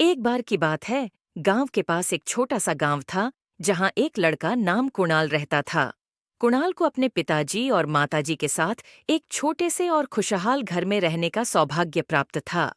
एक बार की बात है, गांव के पास एक छोटा सा गांव था जहां एक लड़का नाम कुणाल रहता था। कुणाल को अपने पिताजी और माताजी के साथ एक छोटे से और खुशहाल घर में रहने का सौभाग्य प्राप्त था।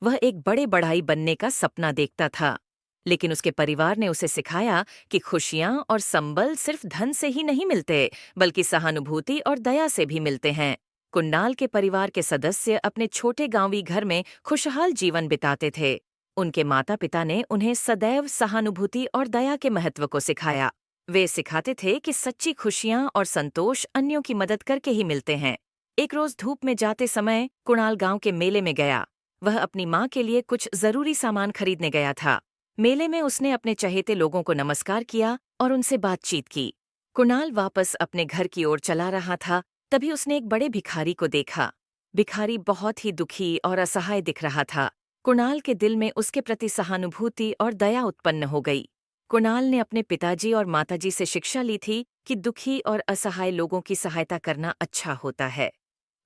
वह एक बड़े बढ़ाई बनने का सपना देखता था, लेकिन उसके परिवार ने उसे सिखाया कि खुशियां और संबल सिर्फ धन से ही नहीं मिलते, बल्कि सहानुभूति और दया से भी मिलते हैं। कुणाल के परिवार के सदस्य अपने छोटे गांवी घर में खुशहाल जीवन बिताते थे। उनके माता पिता ने उन्हें सदैव सहानुभूति और दया के महत्व को सिखाया। वे सिखाते थे कि सच्ची खुशियां और संतोष अन्यों की मदद करके ही मिलते हैं। एक रोज धूप में जाते समय कुणाल गांव के मेले में गया। वह अपनी माँ के लिए कुछ जरूरी सामान खरीदने गया था। मेले में उसने अपने चहेते लोगों को नमस्कार किया और उनसे बातचीत की। कुणाल वापस अपने घर की ओर चला रहा था, तभी उसने एक बड़े भिखारी को देखा। भिखारी बहुत ही दुखी और असहाय दिख रहा था। कुणाल के दिल में उसके प्रति सहानुभूति और दया उत्पन्न हो गई। कुणाल ने अपने पिताजी और माताजी से शिक्षा ली थी कि दुखी और असहाय लोगों की सहायता करना अच्छा होता है।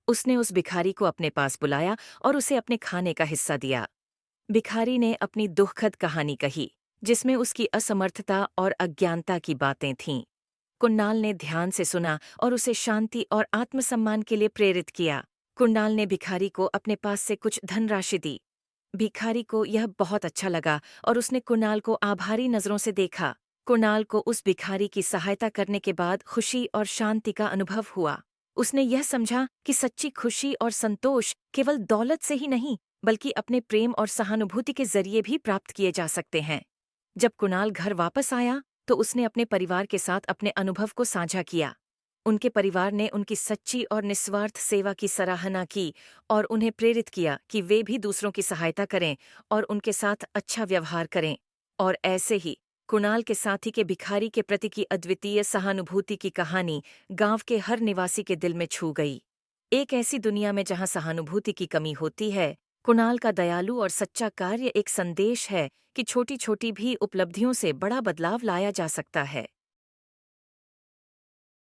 उसने उस भिखारी को अपने पास बुलाया और उसे अपने खाने का हिस्सा दिया। भिखारी ने अपनी दुखद कहानी कही, जिसमें उसकी असमर्थता और अज्ञानता की बातें थीं। कुणाल ने ध्यान से सुना और उसे शांति और आत्मसम्मान के लिए प्रेरित किया। कुणाल ने भिखारी को अपने पास से कुछ धनराशि दी। भिखारी को यह बहुत अच्छा लगा और उसने कुणाल को आभारी नजरों से देखा। कुणाल को उस भिखारी की सहायता करने के बाद खुशी और शांति का अनुभव हुआ। उसने यह समझा कि सच्ची खुशी और संतोष केवल दौलत से ही नहीं, बल्कि अपने प्रेम और सहानुभूति के जरिए भी प्राप्त किए जा सकते हैं। जब कुणाल घर वापस आया, तो उसने अपने परिवार के साथ अपने अनुभव को साझा किया। उनके परिवार ने उनकी सच्ची और निस्वार्थ सेवा की सराहना की और उन्हें प्रेरित किया कि वे भी दूसरों की सहायता करें और उनके साथ अच्छा व्यवहार करें। और ऐसे ही कुणाल के साथी के भिखारी के प्रति की अद्वितीय सहानुभूति की कहानी गांव के हर निवासी के दिल में छू गई। एक ऐसी दुनिया में जहां सहानुभूति की कमी होती है, कुणाल का दयालु और सच्चा कार्य एक संदेश है कि छोटी छोटी भी उपलब्धियों से बड़ा बदलाव लाया जा सकता है।